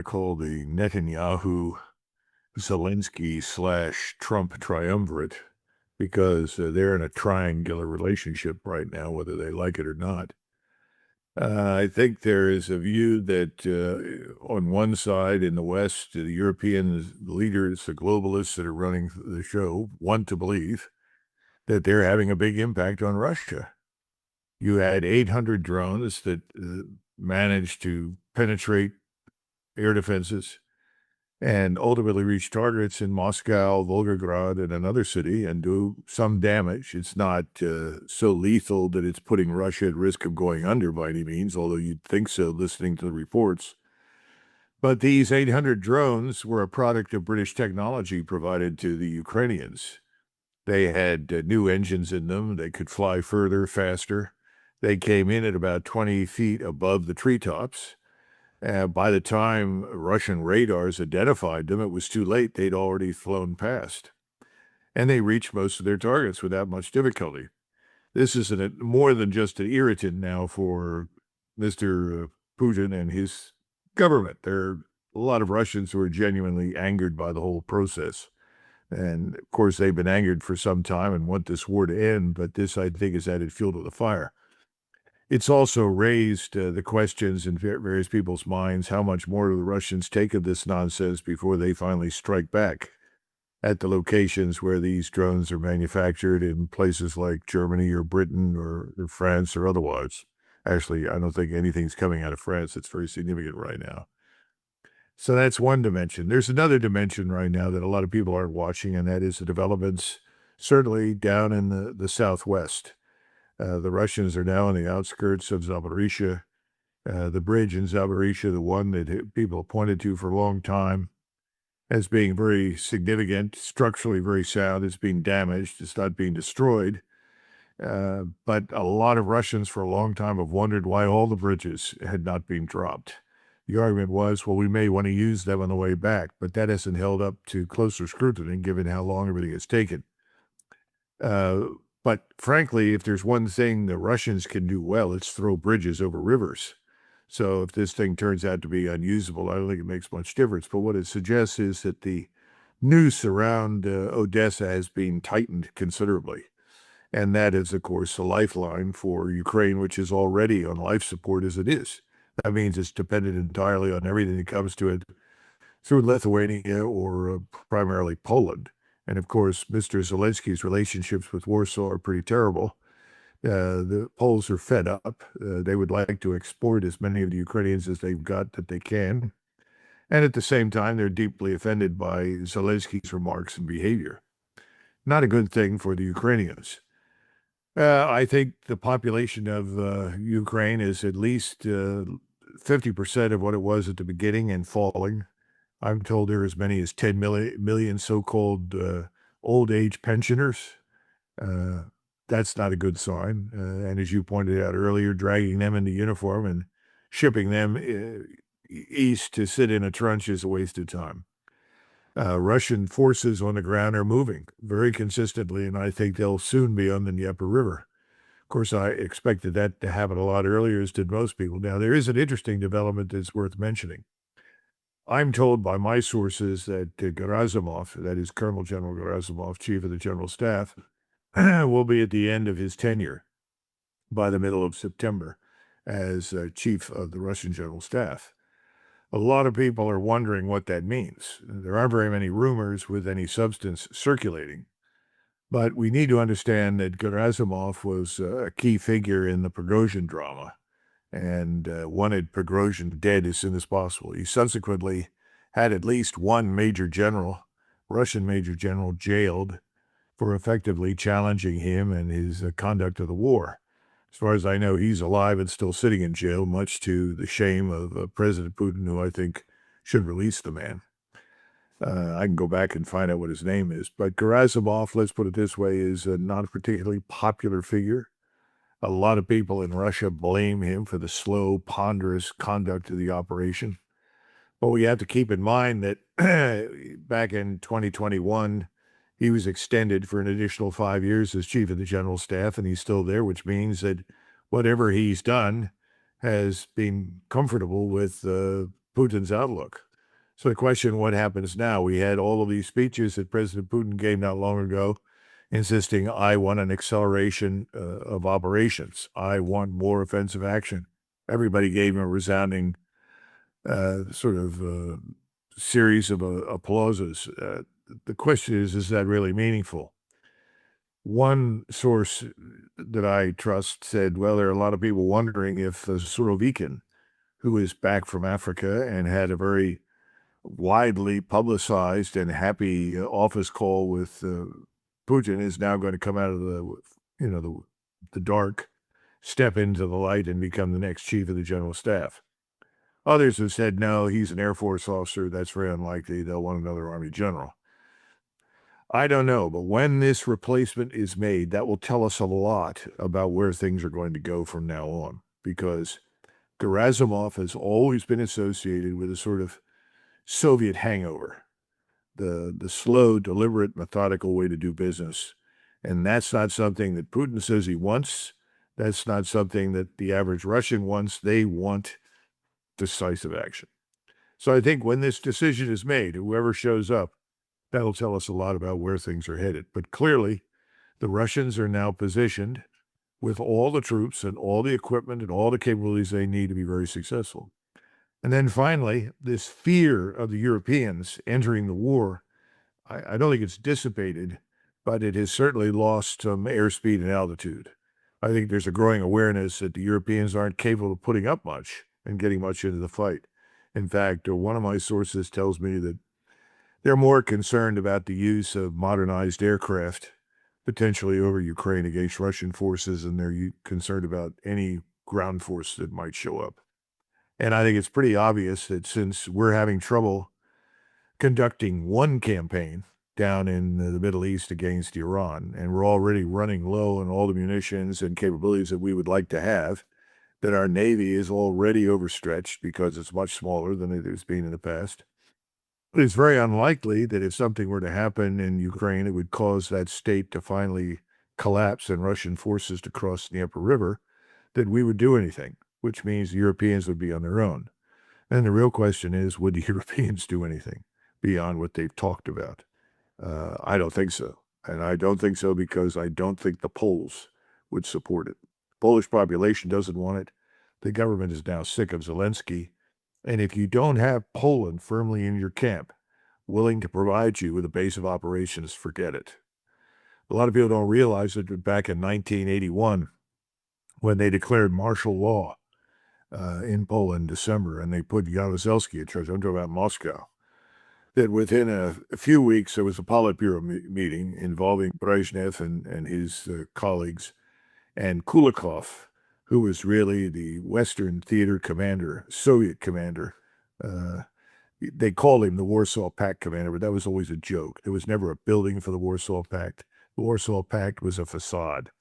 call the Netanyahu-Zelensky/Trump triumvirate because they're in a triangular relationship right now, whether they like it or not. I think there is a view that on one side in the West, the European leaders, the globalists that are running the show, want to believe that they're having a big impact on Russia. You had 800 drones that managed to penetrate air defenses and ultimately reach targets in Moscow, Volgograd, and another city and do some damage. It's not so lethal that it's putting Russia at risk of going under by any means, although you'd think so listening to the reports. But these 800 drones were a product of British technology provided to the Ukrainians. They had new engines in them. They could fly further, faster. They came in at about 20 feet above the treetops. By the time Russian radars identified them, it was too late. They'd already flown past. And they reached most of their targets without much difficulty. This is more than just an irritant now for Mr. Putin and his government. There are a lot of Russians who are genuinely angered by the whole process. And, of course, they've been angered for some time and want this war to end, but this, I think, has added fuel to the fire. It's also raised the questions in various people's minds, how much more do the Russians take of this nonsense before they finally strike back at the locations where these drones are manufactured in places like Germany or Britain or France or otherwise. Actually, I don't think anything's coming out of France that's very significant right now. So that's one dimension. There's another dimension right now that a lot of people aren't watching, and that is the developments certainly down in the Southwest. The Russians are now on the outskirts of Zaporizhia. The bridge in Zaporizhia, the one that people pointed to for a long time as being very significant, structurally very sound, is being damaged. It's not being destroyed. But a lot of Russians for a long time have wondered why all the bridges had not been dropped. The argument was, well, we may want to use them on the way back, but that hasn't held up to closer scrutiny given how long everything has taken. But frankly, if there's one thing the Russians can do well, it's throw bridges over rivers. So if this thing turns out to be unusable, I don't think it makes much difference. But what it suggests is that the noose around Odessa has been tightened considerably. And that is, of course, a lifeline for Ukraine, which is already on life support as it is. That means it's dependent entirely on everything that comes to it through Lithuania or primarily Poland. And of course, Mr. Zelensky's relationships with Warsaw are pretty terrible. The Poles are fed up. They would like to export as many of the Ukrainians as they've got that they can. And at the same time, they're deeply offended by Zelensky's remarks and behavior. Not a good thing for the Ukrainians. I think the population of Ukraine is at least 50% of what it was at the beginning and falling. I'm told there are as many as 10 million so-called old age pensioners. That's not a good sign. And as you pointed out earlier, dragging them into uniform and shipping them east to sit in a trench is a waste of time. Russian forces on the ground are moving very consistently, and I think they'll soon be on the Dnieper River. Of course, I expected that to happen a lot earlier, as did most people. Now, there is an interesting development that's worth mentioning. I'm told by my sources that Gerasimov, that is Colonel General Gerasimov, Chief of the General Staff, will be at the end of his tenure by the middle of September as Chief of the Russian General Staff. A lot of people are wondering what that means. There aren't very many rumors with any substance circulating, but we need to understand that Gerasimov was a key figure in the Prigozhin drama and wanted Prigozhin dead as soon as possible. He subsequently had at least one major general, Russian major general, jailed for effectively challenging him and his conduct of the war. As far as I know, he's alive and still sitting in jail, much to the shame of President Putin, who I think should release the man. I can go back and find out what his name is. But Gerasimov, let's put it this way, is not a particularly popular figure. A lot of people in Russia blame him for the slow, ponderous conduct of the operation. But we have to keep in mind that back in 2021, he was extended for an additional 5 years as Chief of the General Staff, and he's still there, which means that whatever he's done has been comfortable with Putin's outlook. So the question, what happens now? We had all of these speeches that President Putin gave not long ago, insisting, I want an acceleration of operations. I want more offensive action. Everybody gave him a resounding series of applauses. The question is that really meaningful? One source that I trust said, well, there are a lot of people wondering if Surovikin, who is back from Africa and had a very widely publicized and happy office call with Putin, is now going to come out of the dark, step into the light, and become the next chief of the general staff. Others have said, no, he's an Air Force officer. That's very unlikely. They'll want another Army general. I don't know, but when this replacement is made, that will tell us a lot about where things are going to go from now on, because Gerasimov has always been associated with a sort of Soviet hangover, the slow, deliberate, methodical way to do business. And that's not something that Putin says he wants. That's not something that the average Russian wants. They want decisive action. So I think when this decision is made, whoever shows up, that'll tell us a lot about where things are headed. But clearly, the Russians are now positioned with all the troops and all the equipment and all the capabilities they need to be very successful. And then finally, this fear of the Europeans entering the war, I don't think it's dissipated, but it has certainly lost some airspeed and altitude. I think there's a growing awareness that the Europeans aren't capable of putting up much and getting much into the fight. In fact, one of my sources tells me that they're more concerned about the use of modernized aircraft, potentially over Ukraine against Russian forces, and they're concerned about any ground force that might show up. And I think it's pretty obvious that since we're having trouble conducting one campaign down in the Middle East against Iran, and we're already running low on all the munitions and capabilities that we would like to have, that our Navy is already overstretched because it's much smaller than it has been in the past. It's very unlikely that if something were to happen in Ukraine, it would cause that state to finally collapse and Russian forces to cross the Dnieper River, that we would do anything, which means the Europeans would be on their own. And the real question is, would the Europeans do anything beyond what they've talked about? I don't think so. And I don't think so because I don't think the Poles would support it. The Polish population doesn't want it. The government is now sick of Zelensky. And if you don't have Poland firmly in your camp, willing to provide you with a base of operations, forget it. A lot of people don't realize that back in 1981, when they declared martial law in Poland in December, and they put Jaruzelski in charge, I'm talking about Moscow, that within a few weeks, there was a Politburo meeting involving Brezhnev and his colleagues, and Kulikov, who was really the Western theater commander, Soviet commander. They called him the Warsaw Pact commander, but that was always a joke. There was never a building for the Warsaw Pact. The Warsaw Pact was a facade.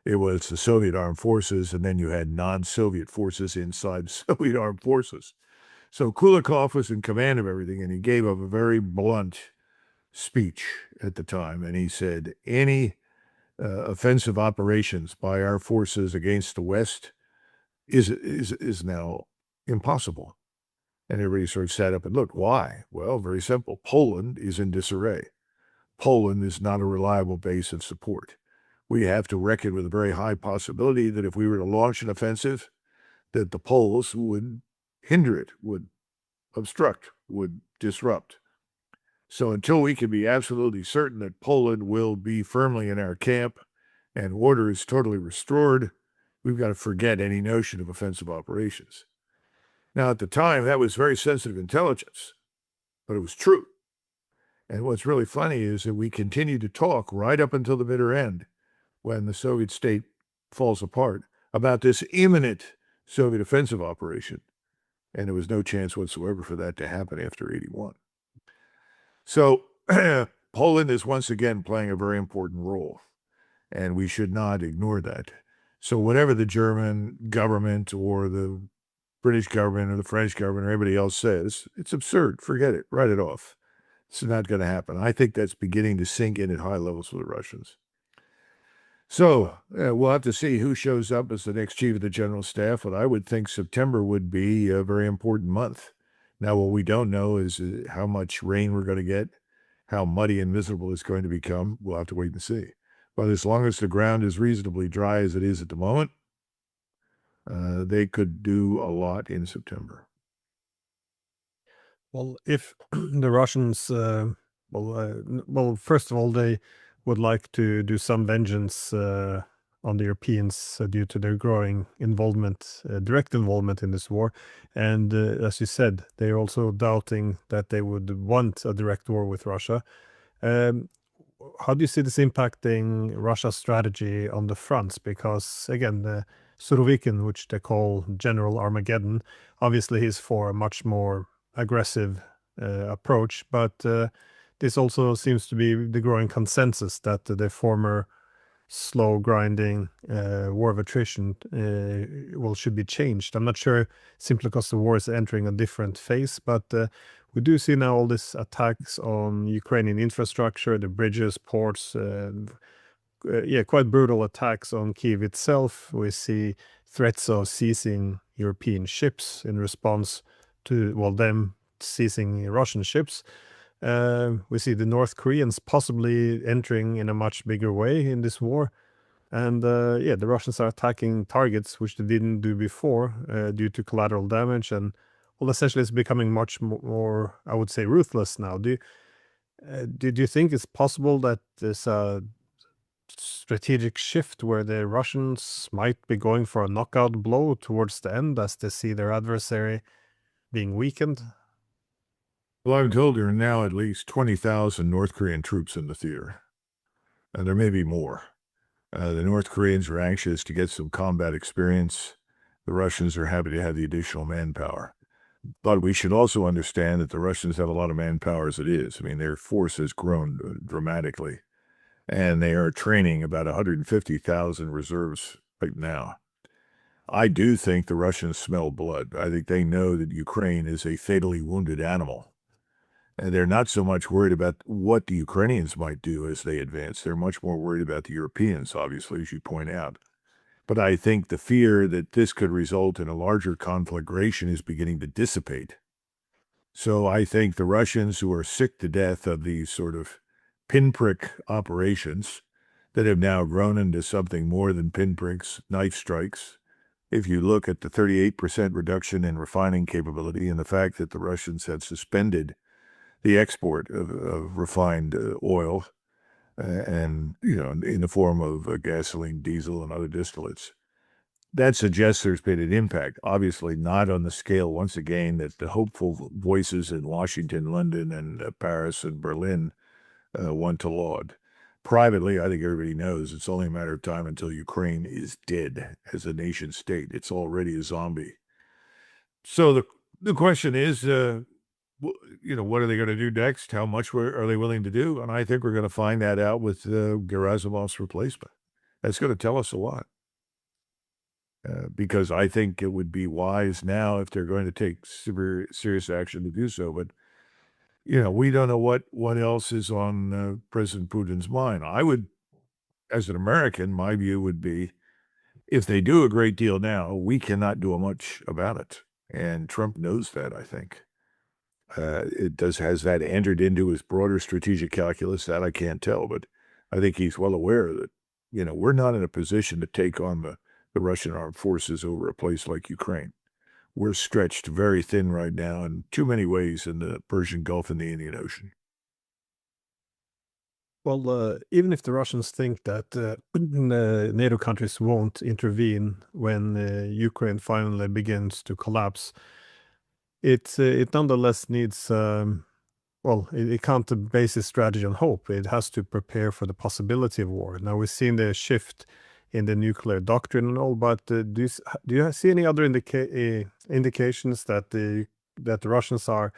It was the Soviet armed forces, and then you had non-Soviet forces inside Soviet armed forces. So Kulikov was in command of everything, and he gave a very blunt speech at the time, and he said, any offensive operations by our forces against the West is now impossible. And everybody sort of sat up and looked. Why? Well, very simple. Poland is in disarray. Poland is not a reliable base of support. We have to reckon with a very high possibility that if we were to launch an offensive, that the Poles would hinder it, would obstruct, would disrupt. So until we can be absolutely certain that Poland will be firmly in our camp and order is totally restored, we've got to forget any notion of offensive operations. Now, at the time, that was very sensitive intelligence, but it was true. And what's really funny is that we continued to talk right up until the bitter end, when the Soviet state falls apart, about this imminent Soviet offensive operation. And there was no chance whatsoever for that to happen after 81. So Poland is once again playing a very important role, and we should not ignore that. So whatever the German government or the British government or the French government or anybody else says, it's absurd. Forget it. Write it off. It's not going to happen. I think that's beginning to sink in at high levels for the Russians. So we'll have to see who shows up as the next chief of the general staff. But I would think September would be a very important month, Now, what we don't know is how much rain we're going to get, how muddy and miserable it's going to become. We'll have to wait and see. But as long as the ground is reasonably dry as it is at the moment, they could do a lot in September. Well, if the Russians, well, first of all, they would like to do some vengeance on the Europeans due to their growing involvement, direct involvement in this war. And as you said, they're also doubting that they would want a direct war with Russia. Um, how do you see this impacting Russia's strategy on the fronts? Because again, the Surovikin, which they call General Armageddon, obviously he's for a much more aggressive approach, but this also seems to be the growing consensus that the former slow grinding war of attrition well should be changed. I'm not sure simply because the war is entering a different phase, but we do see now all these attacks on Ukrainian infrastructure, the bridges, ports, yeah, quite brutal attacks on Kyiv itself. We see threats of seizing European ships in response to, well, them seizing Russian ships. We see the North Koreans possibly entering in a much bigger way in this war. And yeah, the Russians are attacking targets which they didn't do before due to collateral damage. And well, essentially, it's becoming much more, I would say, ruthless now. Do you think it's possible that there's a strategic shift where the Russians might be going for a knockout blow towards the end as they see their adversary being weakened? Well, I'm told there are now at least 20,000 North Korean troops in the theater, and there may be more. The North Koreans are anxious to get some combat experience. The Russians are happy to have the additional manpower. But we should also understand that the Russians have a lot of manpower as it is. I mean, their force has grown dramatically, and they are training about 150,000 reserves right now. I do think the Russians smell blood. I think they know that Ukraine is a fatally wounded animal. And they're not so much worried about what the Ukrainians might do as they advance. They're much more worried about the Europeans, obviously, as you point out. But I think the fear that this could result in a larger conflagration is beginning to dissipate. So I think the Russians, who are sick to death of these sort of pinprick operations that have now grown into something more than pinpricks, knife strikes. If you look at the 38% reduction in refining capability and the fact that the Russians had suspended the export of refined oil and, in the form of gasoline, diesel, and other distillates, that suggests there's been an impact. Obviously not on the scale, once again, that the hopeful voices in Washington, London, and Paris and Berlin want to laud. Privately, I think everybody knows it's only a matter of time until Ukraine is dead as a nation state. It's already a zombie. So the question is, what are they going to do next? How much are they willing to do? And I think we're going to find that out with Gerasimov's replacement. That's going to tell us a lot. Because I think it would be wise now if they're going to take serious action to do so. But, we don't know what else is on President Putin's mind. I would, as an American, my view would be if they do a great deal now, we cannot do much about it. And Trump knows that, I think. Has that entered into his broader strategic calculus? That I can't tell, but I think he's well aware that, we're not in a position to take on the Russian armed forces over a place like Ukraine. We're stretched very thin right now in too many ways in the Persian Gulf and the Indian Ocean. Well, even if the Russians think that NATO countries won't intervene when Ukraine finally begins to collapse, it nonetheless needs, well, it can't base its strategy on hope. It has to prepare for the possibility of war. Now, we've seen the shift in the nuclear doctrine and all, but do you see any other indications that the Russians are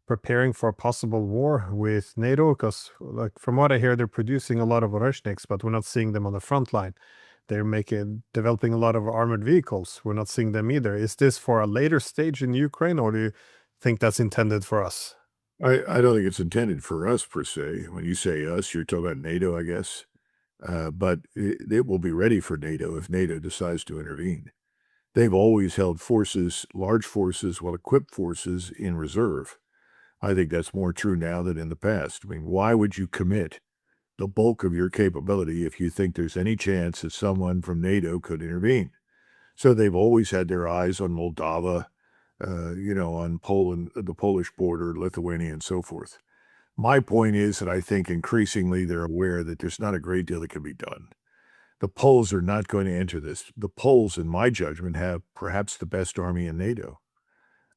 preparing for a possible war with NATO? Because, like, from what I hear, they're producing a lot of Oreshniks, but we're not seeing them on the front line. They're developing a lot of armored vehicles. We're not seeing them either. Is this for a later stage in Ukraine, or do you think that's intended for us? I don't think it's intended for us per se. When you say us, you're talking about NATO, I guess. But it will be ready for NATO if NATO decides to intervene. They've always held forces, large forces, well-equipped forces in reserve. I think that's more true now than in the past. I mean, why would you commit the bulk of your capability if you think there's any chance that someone from NATO could intervene? So they've always had their eyes on Moldova, on Poland, the Polish border, Lithuania, and so forth. My point is that I think increasingly they're aware that there's not a great deal that can be done. The Poles are not going to enter this. The Poles, in my judgment, have perhaps the best army in NATO.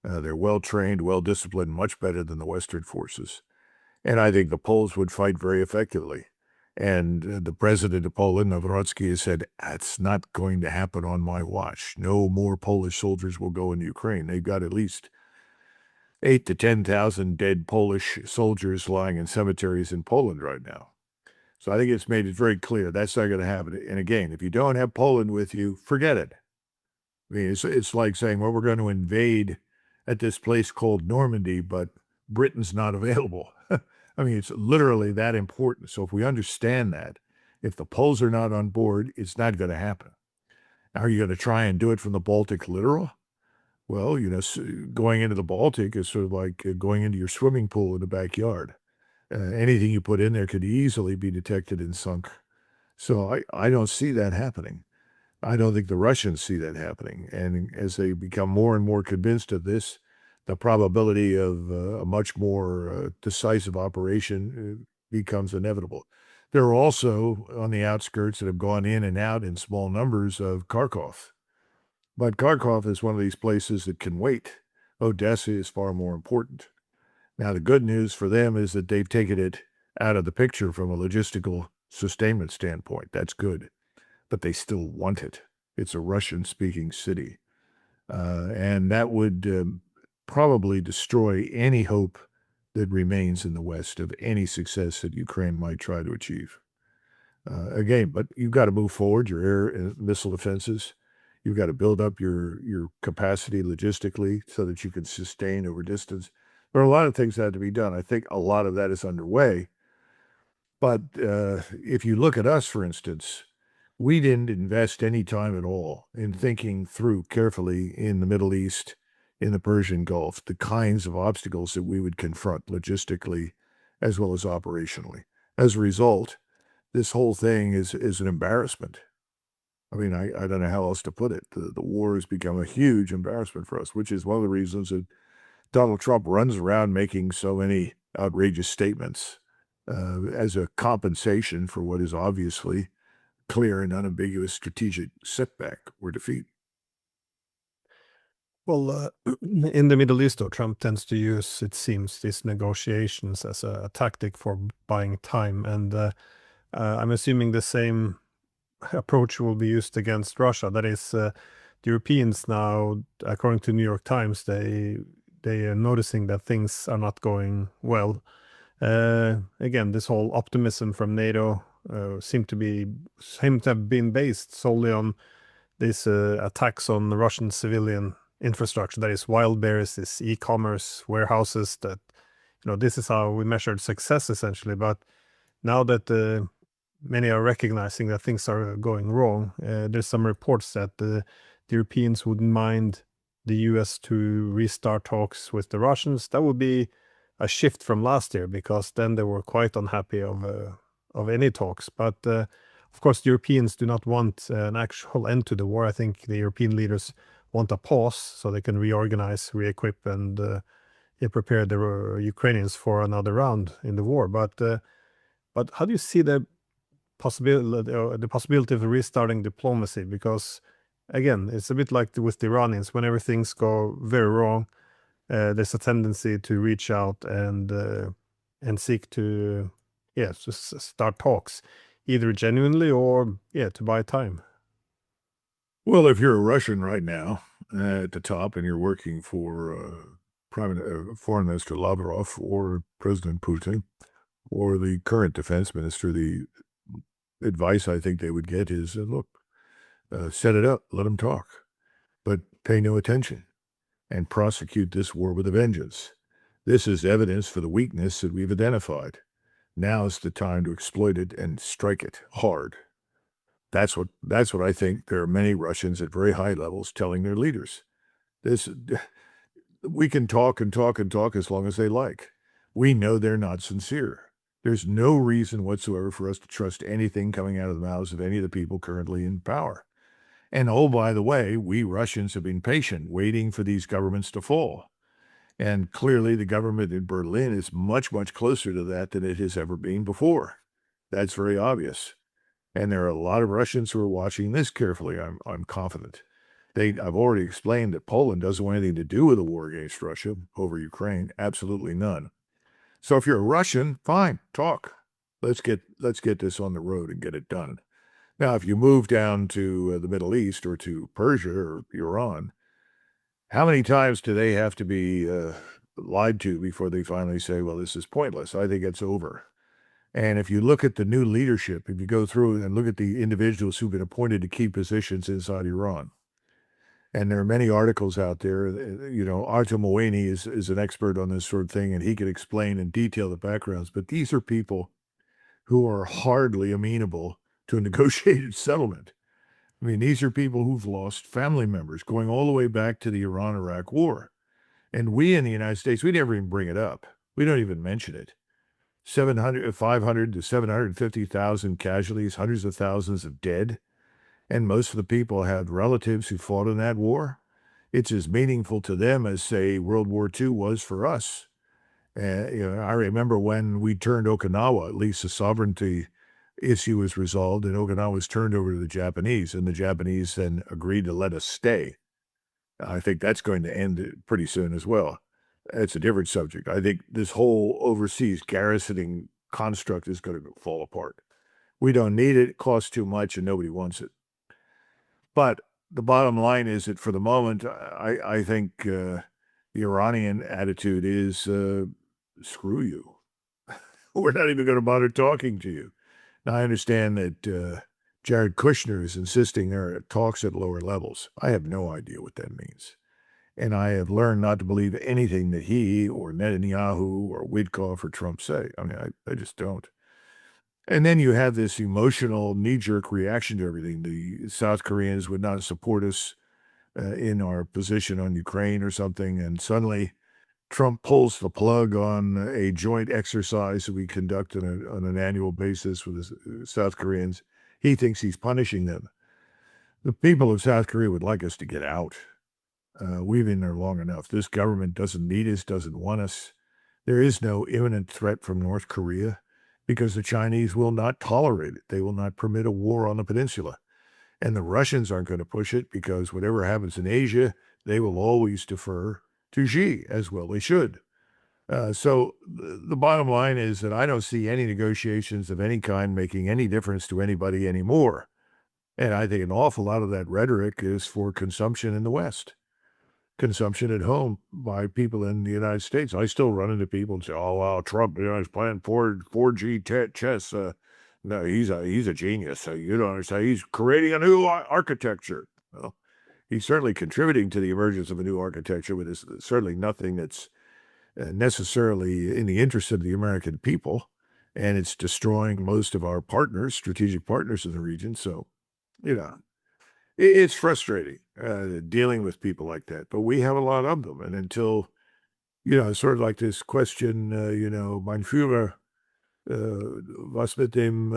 They're well-trained, well-disciplined, much better than the Western forces. And I think the Poles would fight very effectively. And the president of Poland, Nawrocki, has said, that's not going to happen on my watch. No more Polish soldiers will go into Ukraine. They've got at least 8 to 10,000 dead Polish soldiers lying in cemeteries in Poland right now. So I think it's made it very clear that's not going to happen. And again, if you don't have Poland with you, forget it. I mean, it's like saying, well, we're going to invade at this place called Normandy, but Britain's not available. I mean, it's literally that important. So if we understand that, if the Poles are not on board, it's not going to happen. Are you going to try and do it from the Baltic littoral? Well, going into the Baltic is sort of like going into your swimming pool in the backyard. Anything you put in there could easily be detected and sunk. So I don't see that happening. I don't think the Russians see that happening. And as they become more and more convinced of this, the probability of a much more decisive operation becomes inevitable. There are also on the outskirts that have gone in and out in small numbers of Kharkov. But Kharkov is one of these places that can wait. Odessa is far more important. Now, the good news for them is that they've taken it out of the picture from a logistical sustainment standpoint. That's good. But they still want it. It's a Russian-speaking city. And that would probably destroy any hope that remains in the West of any success that Ukraine might try to achieve. Again, but you've got to move forward, your air and missile defenses. You've got to build up your capacity logistically so that you can sustain over distance. There are a lot of things that have to be done. I think a lot of that is underway. But if you look at us, for instance, we didn't invest any time at all in thinking through carefully in the Middle East, in the Persian Gulf, the kinds of obstacles that we would confront logistically as well as operationally. As a result, this whole thing is an embarrassment. I mean, I don't know how else to put it. The war has become a huge embarrassment for us, which is one of the reasons that Donald Trump runs around making so many outrageous statements as a compensation for what is obviously clear and unambiguous strategic setback or defeat. Well, in the Middle East, though, Trump tends to use, it seems, these negotiations as a tactic for buying time. And I'm assuming the same approach will be used against Russia. That is, the Europeans now, according to New York Times, they are noticing that things are not going well. Again, this whole optimism from NATO seem to have been based solely on these attacks on the Russian civilian infrastructure. That is wild bears, this e-commerce warehouses. That this is how we measured success essentially. But now that many are recognizing that things are going wrong, there's some reports that the Europeans wouldn't mind the U.S. to restart talks with the Russians. That would be a shift from last year, because then they were quite unhappy of any talks. But of course, the Europeans do not want an actual end to the war. I think the European leaders want a pause so they can reorganize, re-equip, and prepare the Ukrainians for another round in the war. But how do you see the possibility of restarting diplomacy? Because again, it's a bit like with the Iranians. Whenever things go very wrong, there's a tendency to reach out and seek to start talks, either genuinely or to buy time. Well, if you're a Russian right now at the top and you're working for Foreign Minister Lavrov or President Putin or the current defense minister, the advice I think they would get is, look, set it up, let them talk, but pay no attention and prosecute this war with a vengeance. This is evidence for the weakness that we've identified. Now is the time to exploit it and strike it hard. That's what I think. There are many Russians at very high levels telling their leaders. This we can talk and talk and talk as long as they like. We know they're not sincere. There's no reason whatsoever for us to trust anything coming out of the mouths of any of the people currently in power. And oh, by the way, we Russians have been patient, waiting for these governments to fall. And clearly, the government in Berlin is much, much closer to that than it has ever been before. That's very obvious. And there are a lot of Russians who are watching this carefully, I'm confident. I've already explained that Poland doesn't want anything to do with a war against Russia over Ukraine. Absolutely none. So if you're a Russian, fine, talk. Let's get this on the road and get it done. Now, if you move down to the Middle East or to Persia or Iran, how many times do they have to be lied to before they finally say, well, this is pointless? I think it's over. And if you look at the new leadership, if you go through and look at the individuals who've been appointed to key positions inside Iran, and there are many articles out there, Artem Moini is an expert on this sort of thing, and he can explain in detail the backgrounds. But these are people who are hardly amenable to a negotiated settlement. I mean, these are people who've lost family members going all the way back to the Iran-Iraq war. And we in the United States, we never even bring it up. We don't even mention it. 500 to 750,000 casualties, hundreds of thousands of dead. And most of the people had relatives who fought in that war. It's as meaningful to them as, say, World War II was for us. I remember when we turned Okinawa, at least the sovereignty issue was resolved, and Okinawa was turned over to the Japanese, and the Japanese then agreed to let us stay. I think that's going to end pretty soon as well. It's a different subject. I think this whole overseas garrisoning construct is going to fall apart. We don't need it. It costs too much, and nobody wants it. But the bottom line is that for the moment, I think the Iranian attitude is screw you. We're not even going to bother talking to you. Now, I understand that Jared Kushner is insisting there are talks at lower levels. I have no idea what that means. And I have learned not to believe anything that he or Netanyahu or Witkoff or Trump say. I mean, I just don't. And then you have this emotional knee-jerk reaction to everything. The South Koreans would not support us in our position on Ukraine or something, and suddenly Trump pulls the plug on a joint exercise that we conduct on an annual basis with the South Koreans. He thinks he's punishing them. The people of South Korea would like us to get out. We've been there long enough. This government doesn't need us, doesn't want us. There is no imminent threat from North Korea because the Chinese will not tolerate it. They will not permit a war on the peninsula. And the Russians aren't going to push it because whatever happens in Asia, they will always defer to Xi, as well they should. So the bottom line is that I don't see any negotiations of any kind making any difference to anybody anymore. And I think an awful lot of that rhetoric is for consumption in the West. Consumption at home by people in the United States. I still run into people and say, "Oh, wow, Trump, he's playing 4G chess. No, he's a genius. You don't understand. He's creating a new architecture." Well, he's certainly contributing to the emergence of a new architecture, but it's certainly nothing that's necessarily in the interest of the American people, and it's destroying most of our partners, strategic partners in the region. So, you know, it's frustrating dealing with people like that, but we have a lot of them. And until, sort of like this question, mein Führer, was mit dem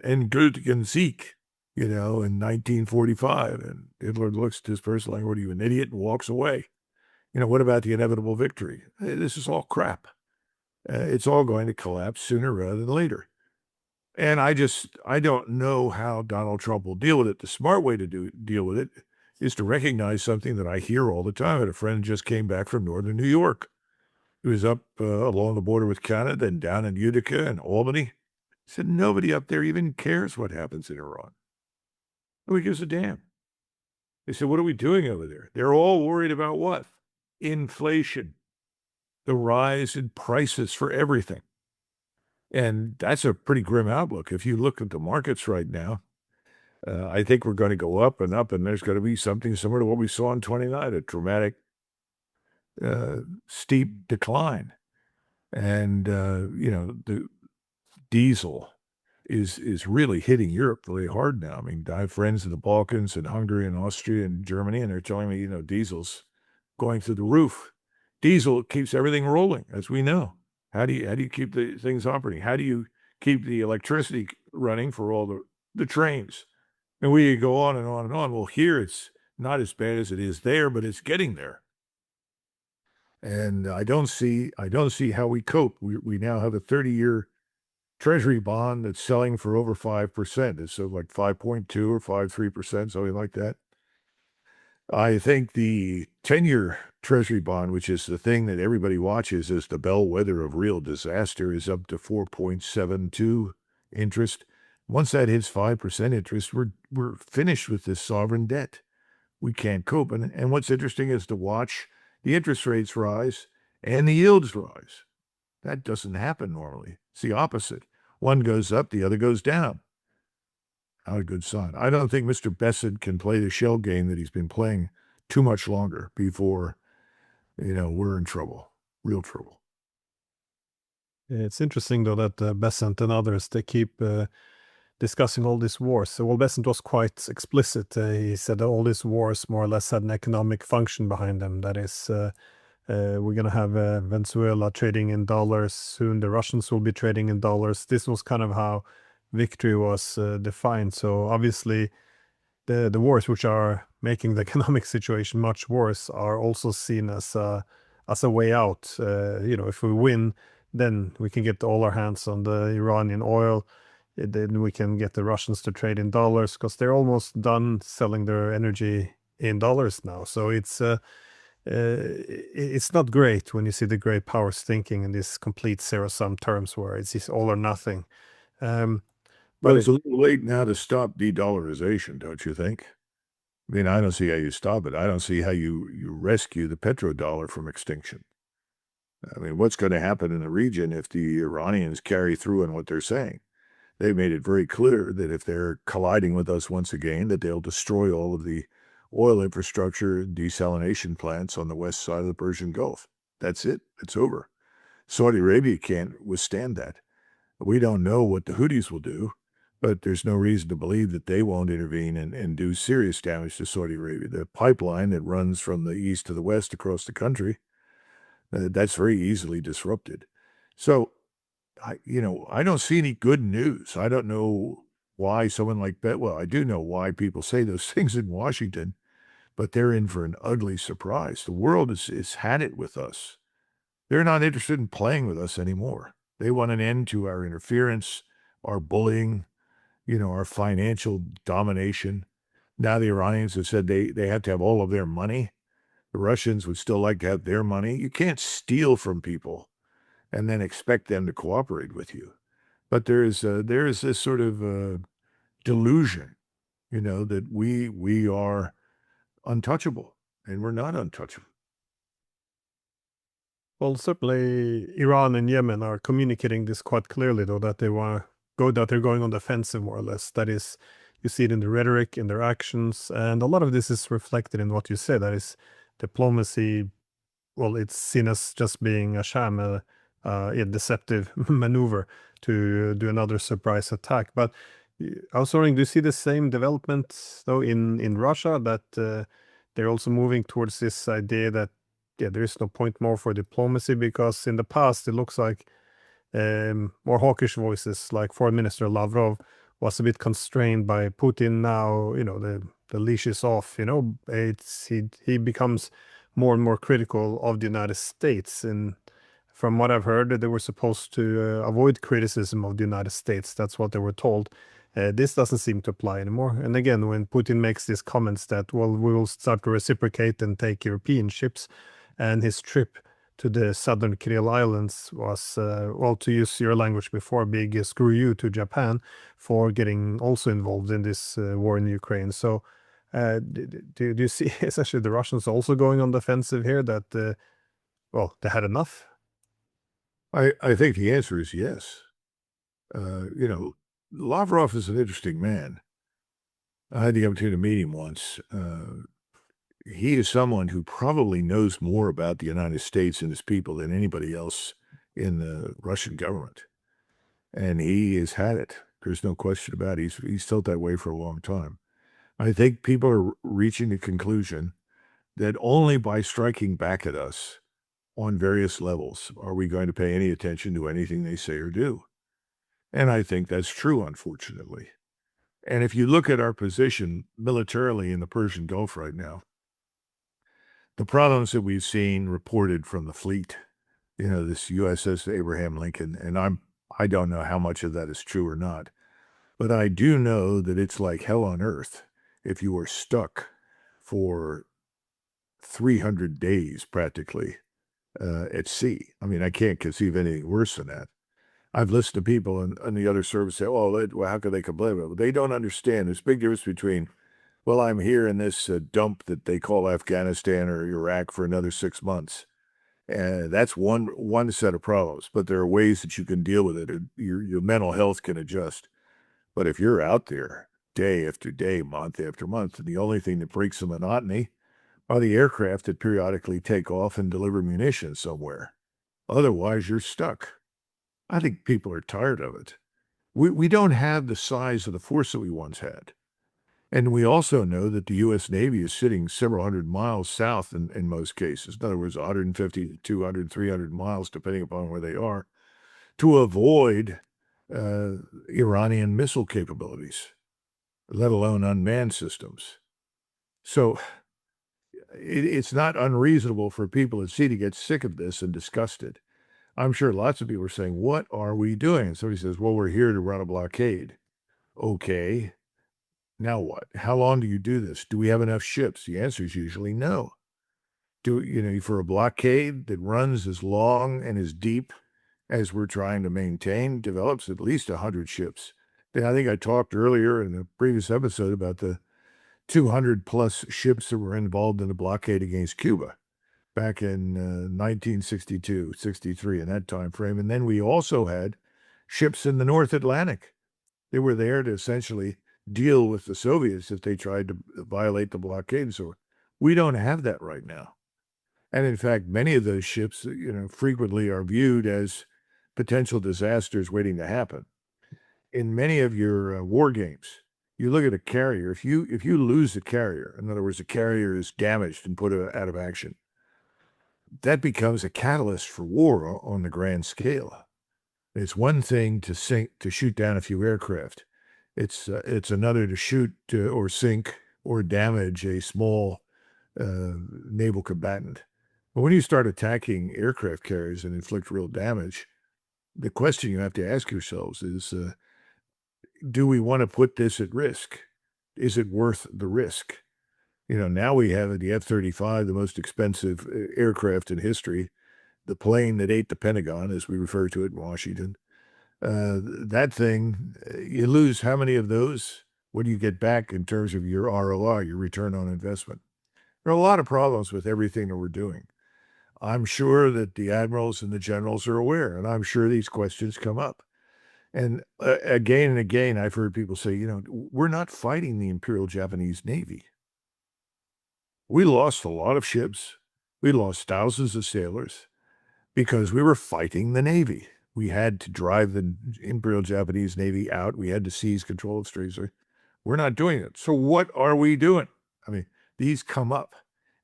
endgültigen Sieg, in 1945. And Hitler looks at this person like, what are you, an idiot, and walks away. What about the inevitable victory? This is all crap. It's all going to collapse sooner rather than later. And I don't know how Donald Trump will deal with it. The smart way to deal with it is to recognize something that I hear all the time. And a friend just came back from northern New York. He was up along the border with Canada and down in Utica and Albany. He said, nobody up there even cares what happens in Iran. Nobody gives a damn. They said, what are we doing over there? They're all worried about what? Inflation, the rise in prices for everything. And that's a pretty grim outlook. If you look at the markets right now, I think we're going to go up, and there's going to be something similar to what we saw in 29, a dramatic, steep decline. And, the diesel, is really hitting Europe really hard now. I mean, I have friends in the Balkans and Hungary and Austria and Germany, and they're telling me, diesel's going through the roof. Diesel keeps everything rolling, as we know. How do you keep the things operating? How do you keep the electricity running for all the trains? And we could go on and on and on. Well, here it's not as bad as it is there, but it's getting there. And I don't see how we cope. We now have a 30-year treasury bond that's selling for over 5%. It's so like 5.2 or 5.3%, something like that. I think the 10-year treasury bond, which is the thing that everybody watches as the bellwether of real disaster, is up to 4.72 interest. Once that hits 5% interest, we're finished with this sovereign debt. We can't cope. And what's interesting is to watch the interest rates rise and the yields rise. That doesn't happen normally. It's the opposite. One goes up, the other goes down. Not a good sign. I don't think Mr. Besant can play the shell game that he's been playing too much longer before, we're in trouble, real trouble. It's interesting, though, that Besant and others, they keep discussing all these wars. So, well, Besant was quite explicit. He said that all these wars more or less had an economic function behind them. That is, we're going to have Venezuela trading in dollars. Soon the Russians will be trading in dollars. This was kind of how victory was defined. So obviously the wars which are making the economic situation much worse are also seen as a way out. If we win, then we can get all our hands on the Iranian oil. Then we can get the Russians to trade in dollars because they're almost done selling their energy in dollars now. So it's not great when you see the great powers thinking in these complete zero-sum terms where it's all or nothing. But it's a little late now to stop de-dollarization, don't you think? I mean, I don't see how you stop it. I don't see how you rescue the petrodollar from extinction. I mean, what's going to happen in the region if the Iranians carry through on what they're saying? They've made it very clear that if they're colliding with us once again, that they'll destroy all of the oil infrastructure, desalination plants on the west side of the Persian Gulf. That's it. It's over. Saudi Arabia can't withstand that. We don't know what the Houthis will do, but there's no reason to believe that they won't intervene and do serious damage to Saudi Arabia. The pipeline that runs from the east to the west across the country, that's very easily disrupted. So, I don't see any good news. I don't know why someone like that, well, I do know why people say those things in Washington, but they're in for an ugly surprise. The world has had it with us. They're not interested in playing with us anymore. They want an end to our interference, our bullying, our financial domination. Now the Iranians have said they have to have all of their money. The Russians would still like to have their money. You can't steal from people and then expect them to cooperate with you. But there is this sort of delusion, that we are untouchable, and we're not untouchable. Well, certainly Iran and Yemen are communicating this quite clearly, though, that they're going on the offensive more or less. That is, you see it in the rhetoric, in their actions, and a lot of this is reflected in what you said. That is, diplomacy. Well, it's seen as just being a sham, a deceptive maneuver to do another surprise attack. But I was wondering, do you see the same development though in Russia, that they're also moving towards this idea that there is no point more for diplomacy, because in the past it looks like more hawkish voices like Foreign Minister Lavrov was a bit constrained by Putin. Now, the leash is off. He becomes more and more critical of the United States. And from what I've heard, they were supposed to avoid criticism of the United States. That's what they were told. This doesn't seem to apply anymore. And again, when Putin makes these comments that, well, we will start to reciprocate and take European ships, and his trip to the southern Kuril Islands was, well, to use your language before, big screw you to Japan for getting also involved in this war in Ukraine. So do you see essentially the Russians also going on the offensive here, that, well, they had enough? I think the answer is yes. Lavrov is an interesting man. I had the opportunity to meet him once. He is someone who probably knows more about the United States and its people than anybody else in the Russian government. And he has had it. There's no question about it. He's felt that way for a long time. I think people are reaching the conclusion that only by striking back at us on various levels are we going to pay any attention to anything they say or do. And I think that's true, unfortunately. And if you look at our position militarily in the Persian Gulf right now, the problems that we've seen reported from the fleet, this USS Abraham Lincoln, and I don't know how much of that is true or not, but I do know that it's like hell on earth if you are stuck for 300 days practically at sea. I mean, I can't conceive anything worse than that. I've listened to people on the other service say, well, how could they complain about it? They don't understand. There's a big difference between, well, I'm here in this dump that they call Afghanistan or Iraq for another 6 months. And that's one set of problems, but there are ways that you can deal with it. Your mental health can adjust. But if you're out there day after day, month after month, and the only thing that breaks the monotony are the aircraft that periodically take off and deliver munitions somewhere. Otherwise, you're stuck. I think people are tired of it. We don't have the size of the force that we once had. And we also know that the U.S. Navy is sitting several hundred miles south in most cases. In other words, 150 to 200, 300 miles, depending upon where they are, to avoid Iranian missile capabilities, let alone unmanned systems. So it's not unreasonable for people at sea to get sick of this and disgusted. I'm sure lots of people are saying, what are we doing? And somebody says, well, we're here to run a blockade. Okay, now what? How long do you do this? Do we have enough ships? The answer is usually no. For a blockade that runs as long and as deep as we're trying to maintain, develops at least 100 ships. I think I talked earlier in the previous episode about the 200 plus ships that were involved in the blockade against Cuba back in 1962, 63, in that time frame. And then we also had ships in the North Atlantic. They were there to essentially deal with the Soviets if they tried to violate the blockade. So we don't have that right now. And in fact, many of those ships, frequently are viewed as potential disasters waiting to happen. In many of your war games, you look at a carrier. If you lose a carrier, in other words, a carrier is damaged and put out of action, that becomes a catalyst for war on the grand scale. It's one thing to shoot down a few aircraft. It's another to shoot or sink or damage a small naval combatant. But when you start attacking aircraft carriers and inflict real damage, the question you have to ask yourselves is, do we want to put this at risk? Is it worth the risk? Now we have the F-35, the most expensive aircraft in history, the plane that ate the Pentagon, as we refer to it in Washington. That thing, you lose how many of those? What do you get back in terms of your ROI, your return on investment? There are a lot of problems with everything that we're doing. I'm sure that the admirals and the generals are aware, and I'm sure these questions come up. And again and again, I've heard people say, we're not fighting the Imperial Japanese Navy. We lost a lot of ships. We lost thousands of sailors because we were fighting the Navy. We had to drive the Imperial Japanese Navy out. We had to seize control of straits. We're not doing it. So what are we doing? I mean, these come up,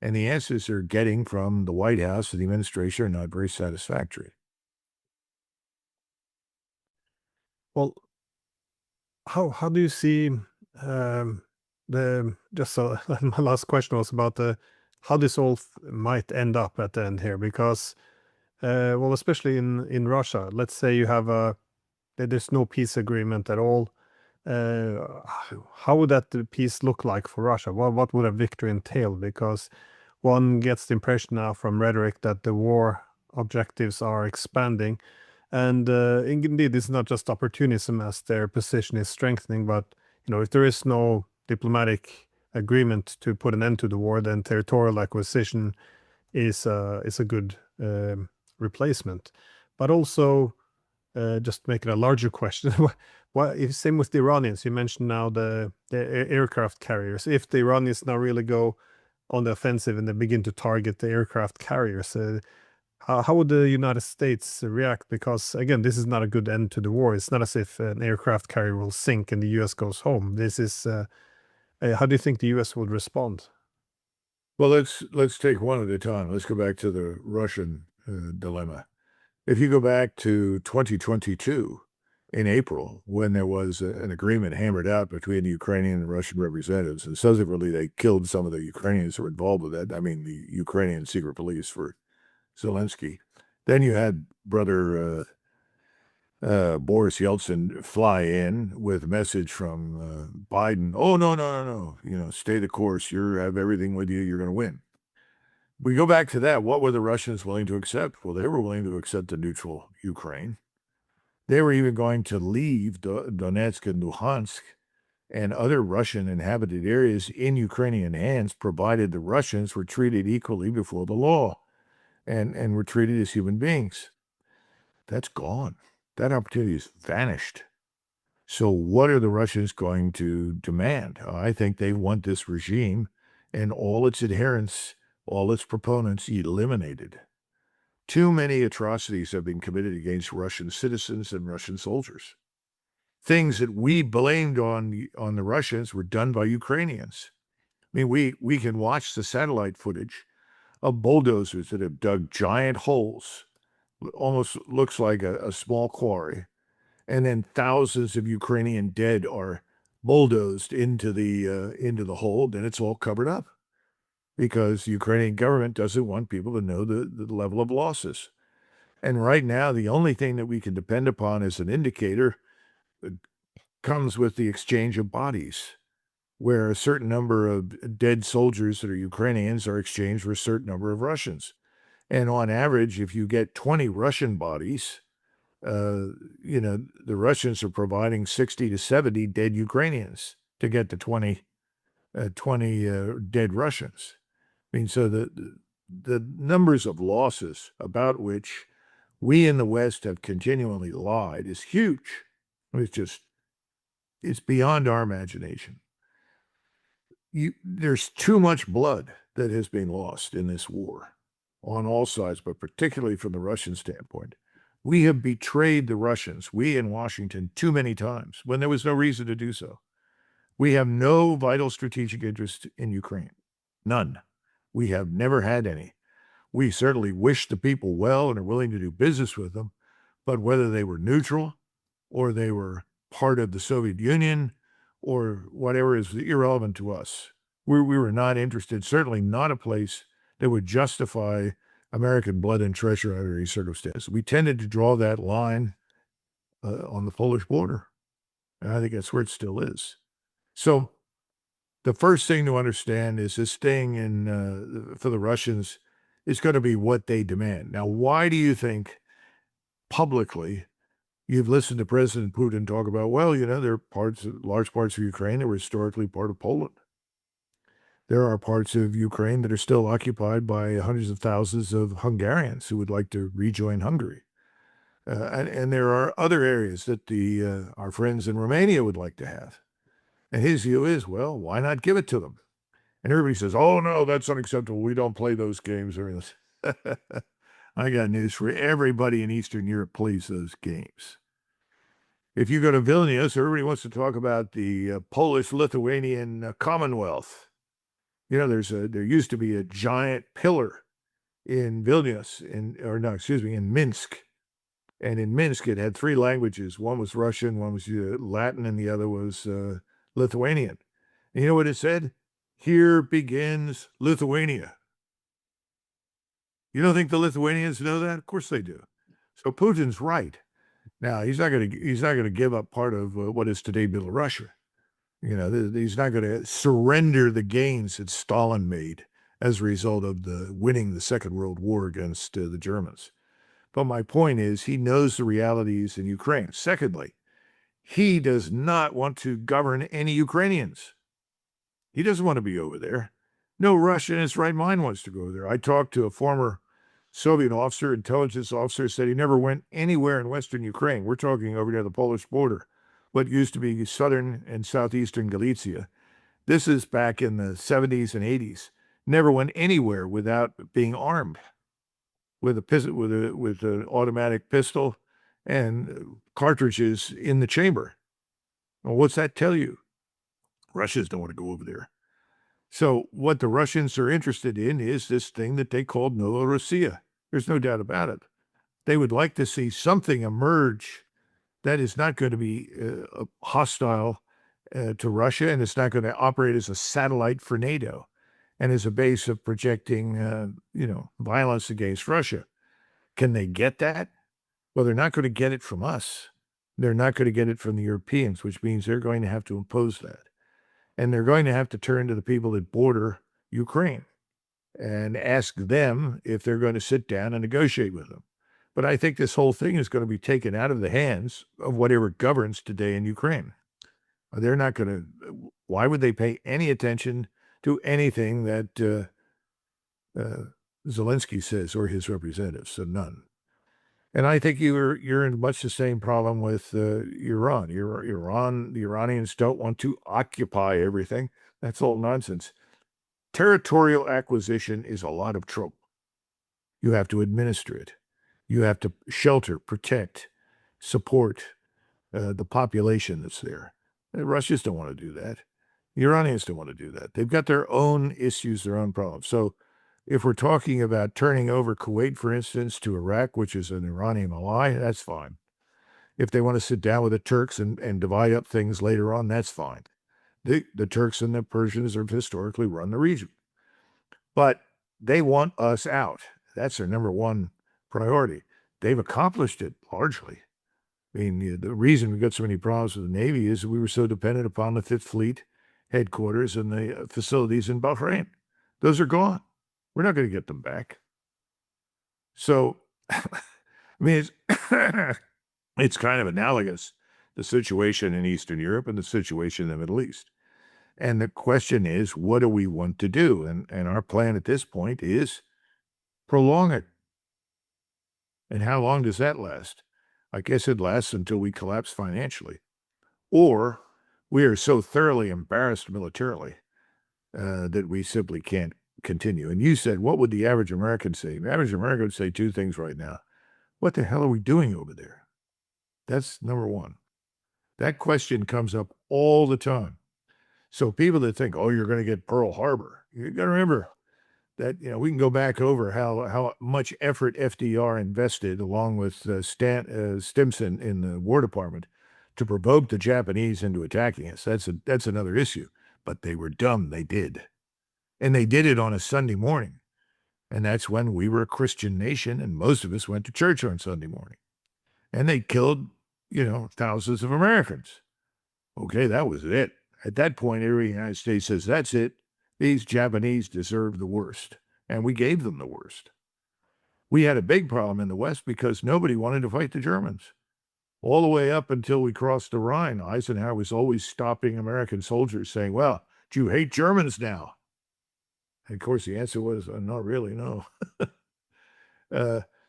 and the answers they're getting from the White House and the administration are not very satisfactory. Well, how do you see my last question was about how this all might end up at the end here, because well, especially in Russia, let's say you have there's no peace agreement at all. How would that peace look like for Russia? What would a victory entail? Because one gets the impression now from rhetoric that the war objectives are expanding. And indeed, it's not just opportunism as their position is strengthening, but if there is no diplomatic agreement to put an end to the war, then territorial acquisition is a good replacement. But also, just making a larger question, same with the Iranians. You mentioned now the aircraft carriers. If the Iranians now really go on the offensive and they begin to target the aircraft carriers, How would the United States react? Because again, this is not a good end to the war. It's not as if an aircraft carrier will sink and the U.S. goes home. This is how do you think the U.S. would respond? Well, let's take one at a time. Let's go back to the Russian dilemma. If you go back to 2022 in April, when there was an agreement hammered out between the Ukrainian and Russian representatives, and subsequently they killed some of the Ukrainians who were involved with that. I mean, the Ukrainian secret police for Zelensky. Then you had brother Boris Yeltsin fly in with a message from Biden. Oh, no, no, no, no. Stay the course. You have everything with you. You're going to win. We go back to that. What were the Russians willing to accept? Well, they were willing to accept a neutral Ukraine. They were even going to leave Donetsk and Luhansk and other Russian inhabited areas in Ukrainian hands, provided the Russians were treated equally before the law and were treated as human beings. That's gone. That opportunity has vanished. So what are the Russians going to demand? I think they want this regime and all its adherents, all its proponents eliminated. Too many atrocities have been committed against Russian citizens and Russian soldiers. Things that we blamed on the Russians were done by Ukrainians. I mean, we can watch the satellite footage of bulldozers that have dug giant holes, almost looks like a small quarry, and then thousands of Ukrainian dead are bulldozed into the hole. Then it's all covered up because the Ukrainian government doesn't want people to know the level of losses. And right now, the only thing that we can depend upon as an indicator comes with the exchange of bodies, where a certain number of dead soldiers that are Ukrainians are exchanged for a certain number of Russians. And on average, if you get 20 Russian bodies, the Russians are providing 60 to 70 dead Ukrainians to get to 20 dead Russians. I mean, so the numbers of losses about which we in the West have continually lied is huge. I mean, it's beyond our imagination. There's too much blood that has been lost in this war on all sides, but particularly from the Russian standpoint. We have betrayed the Russians, we in Washington, too many times when there was no reason to do so. We have no vital strategic interest in Ukraine. None. We have never had any. We certainly wish the people well and are willing to do business with them, but whether they were neutral or they were part of the Soviet Union or whatever is irrelevant to us. We were not interested, certainly not a place that would justify American blood and treasure under any circumstance. We tended to draw that line on the Polish border. And I think that's where it still is. So the first thing to understand is this thing for the Russians is going to be what they demand. Now, why do you think publicly you've listened to President Putin talk about, well, there are large parts of Ukraine that were historically part of Poland. There are parts of Ukraine that are still occupied by hundreds of thousands of Hungarians who would like to rejoin Hungary. And there are other areas that our friends in Romania would like to have. And his view is, well, why not give it to them? And everybody says, oh, no, that's unacceptable. We don't play those games. I got news for everybody in Eastern Europe plays those games. If you go to Vilnius, everybody wants to talk about the Polish-Lithuanian Commonwealth. There used to be a giant pillar in Vilnius, in Minsk. And in Minsk, it had three languages. One was Russian, one was Latin, and the other was Lithuanian. And you know what it said? Here begins Lithuania. You don't think the Lithuanians know that? Of course they do. So Putin's right. Now, he's not going to give up part of what is today Belarusia. He's not going to surrender the gains that Stalin made as a result of winning the Second World War against the Germans. But my point is, he knows the realities in Ukraine. Secondly, he does not want to govern any Ukrainians. He doesn't want to be over there. No Russian in his right mind wants to go there. I talked to a former Soviet officer, intelligence officer, said he never went anywhere in Western Ukraine. We're talking over near the Polish border, what used to be southern and southeastern Galicia. This is back in the 70s and 80s. Never went anywhere without being armed. with a pistol, with an automatic pistol and cartridges in the chamber. Well, what's that tell you? Russians don't want to go over there. So what the Russians are interested in is this thing that they called Novorossiya. There's no doubt about it. They would like to see something emerge that is not going to be hostile to Russia, and it's not going to operate as a satellite for NATO and as a base of projecting, violence against Russia. Can they get that? Well, they're not going to get it from us. They're not going to get it from the Europeans, which means they're going to have to impose that. And they're going to have to turn to the people that border Ukraine and ask them if they're going to sit down and negotiate with them. But I think this whole thing is going to be taken out of the hands of whatever governs today in Ukraine. They're not going to, why would they pay any attention to anything that Zelensky says or his representatives? So none. And I think you're in much the same problem with Iran. The Iranians don't want to occupy everything. That's all nonsense. Territorial acquisition is a lot of trouble. You have to administer it. You have to shelter, protect, support the population that's there. The Russians don't want to do that. The Iranians don't want to do that. They've got their own issues, their own problems. So if we're talking about turning over Kuwait, for instance, to Iraq, which is an Iranian ally, that's fine. If they want to sit down with the Turks and divide up things later on, that's fine. The Turks and the Persians have historically run the region. But they want us out. That's their number one priority. They've accomplished it largely. I mean, the reason we got so many problems with the Navy is we were so dependent upon the Fifth Fleet headquarters and the facilities in Bahrain. Those are gone. We're not going to get them back. So, I mean, it's kind of analogous, the situation in Eastern Europe and the situation in the Middle East. And the question is, what do we want to do? And our plan at this point is prolong it. And how long does that last? I guess it lasts until we collapse financially. Or we are so thoroughly embarrassed militarily that we simply can't continue. And you said, what would the average American say? The average American would say two things right now. What the hell are we doing over there? That's number one. That question comes up all the time. So people that think, oh, you're going to get Pearl Harbor, you got to remember that, we can go back over how much effort FDR invested along with Stimson in the War Department to provoke the Japanese into attacking us. That's another issue. But they were dumb. They did. And they did it on a Sunday morning. And that's when we were a Christian nation and most of us went to church on Sunday morning. And they killed, thousands of Americans. Okay, that was it. At that point, every United States says, that's it. These Japanese deserve the worst. And we gave them the worst. We had a big problem in the West because nobody wanted to fight the Germans. All the way up until we crossed the Rhine, Eisenhower was always stopping American soldiers saying, well, do you hate Germans now? And of course, the answer was, not really, no.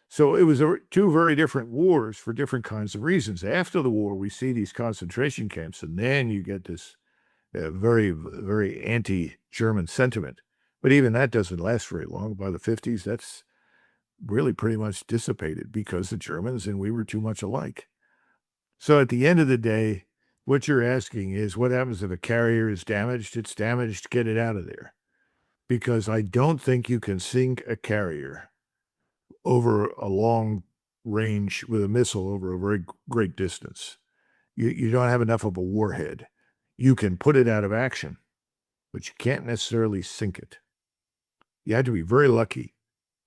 So it was two very different wars for different kinds of reasons. After the war, we see these concentration camps, and then you get this very, very anti-German sentiment. But even that doesn't last very long. By the 50s, that's really pretty much dissipated because the Germans and we were too much alike. So at the end of the day, what you're asking is, what happens if a carrier is damaged? It's damaged, get it out of there. Because I don't think you can sink a carrier over a long range with a missile over a very great distance. You don't have enough of a warhead. You can put it out of action, but you can't necessarily sink it. You have to be very lucky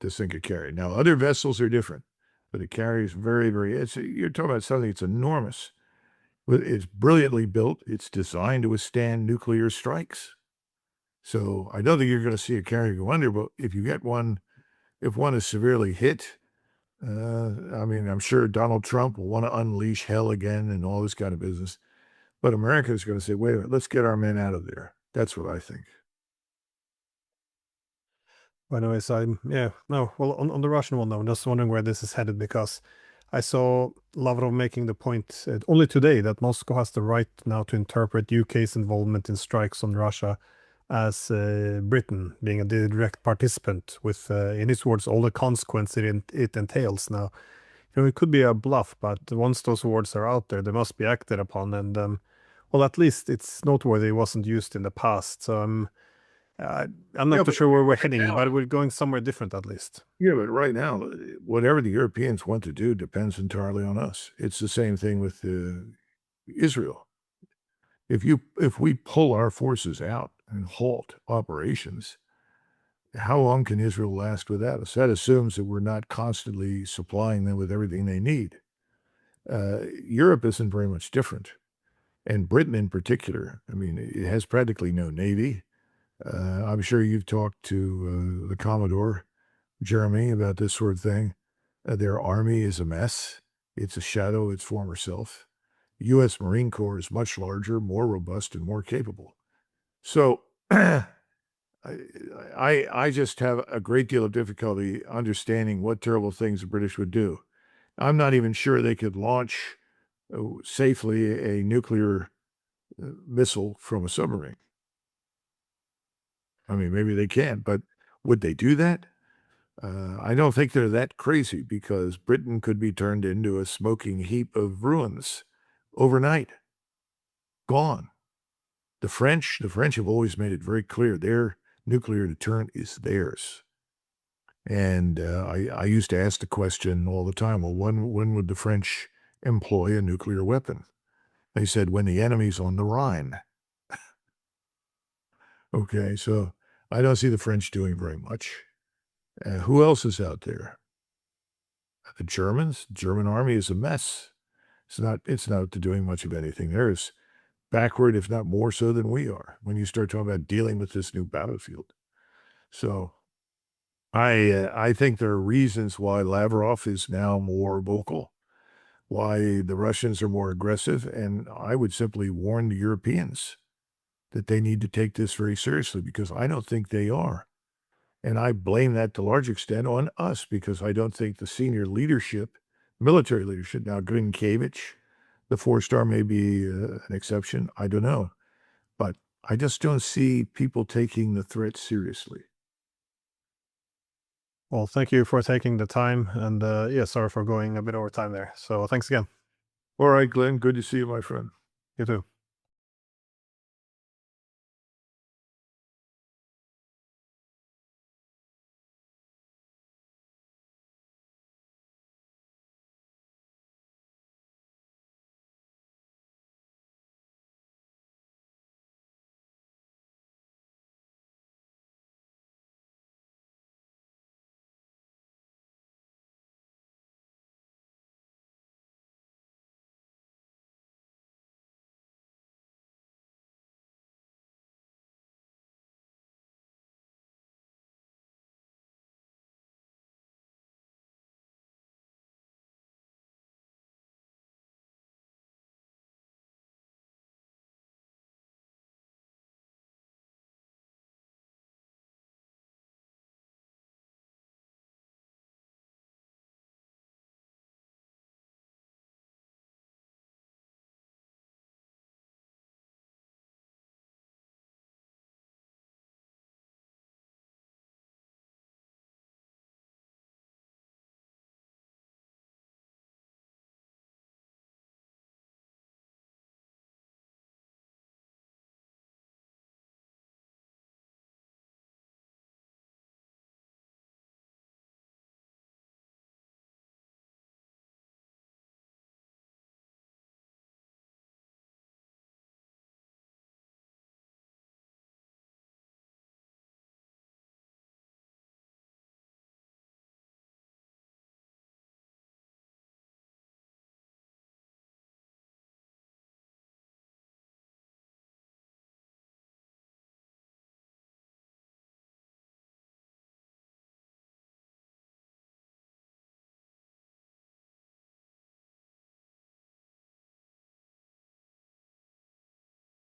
to sink a carrier. Now, other vessels are different, but a carrier is very, you're talking about something that's enormous. It's brilliantly built. It's designed to withstand nuclear strikes. So I don't think you're going to see a carrier go under, but if you get one, if one is severely hit, I'm sure Donald Trump will want to unleash hell again and all this kind of business. But America is going to say, wait a minute, let's get our men out of there. That's what I think. Anyways, on the Russian one, though, I'm just wondering where this is headed because I saw Lavrov making the point only today that Moscow has the right now to interpret UK's involvement in strikes on Russia as Britain being a direct participant with, in his words, all the consequences it entails. Now, it could be a bluff, but once those words are out there, they must be acted upon. And well, at least it's noteworthy it wasn't used in the past. So I'm not too sure where we're heading, but we're going somewhere different at least. Yeah, but right now, whatever the Europeans want to do depends entirely on us. It's the same thing with Israel. If we pull our forces out and halt operations, how long can Israel last without us? That assumes that we're not constantly supplying them with everything they need. Europe isn't very much different, and Britain in particular. I mean, it has practically no navy. I'm sure you've talked to the Commodore, Jeremy, about this sort of thing. Their army is a mess. It's a shadow of its former self. U.S. Marine Corps is much larger, more robust, and more capable. So I just have a great deal of difficulty understanding what terrible things the British would do. I'm not even sure they could launch safely a nuclear missile from a submarine. I mean, maybe they can, but would they do that? I don't think they're that crazy because Britain could be turned into a smoking heap of ruins overnight. Gone. The French have always made it very clear their nuclear deterrent is theirs. And I used to ask the question all the time, well, when would the French employ a nuclear weapon? They said, when the enemy's on the Rhine. Okay, so I don't see the French doing very much. Who else is out there? The Germans? The German army is a mess. It's not doing much of anything. They're as backward, if not more so than we are, when you start talking about dealing with this new battlefield. So I think there are reasons why Lavrov is now more vocal, why the Russians are more aggressive, and I would simply warn the Europeans that they need to take this very seriously because I don't think they are. And I blame that to a large extent on us because I don't think the senior leadership, military leadership, now Grinkiewicz, the four-star may be an exception, I don't know. But I just don't see people taking the threat seriously. Well, thank you for taking the time, and yeah, sorry for going a bit over time there. So thanks again. All right, Glenn, good to see you, my friend. You too.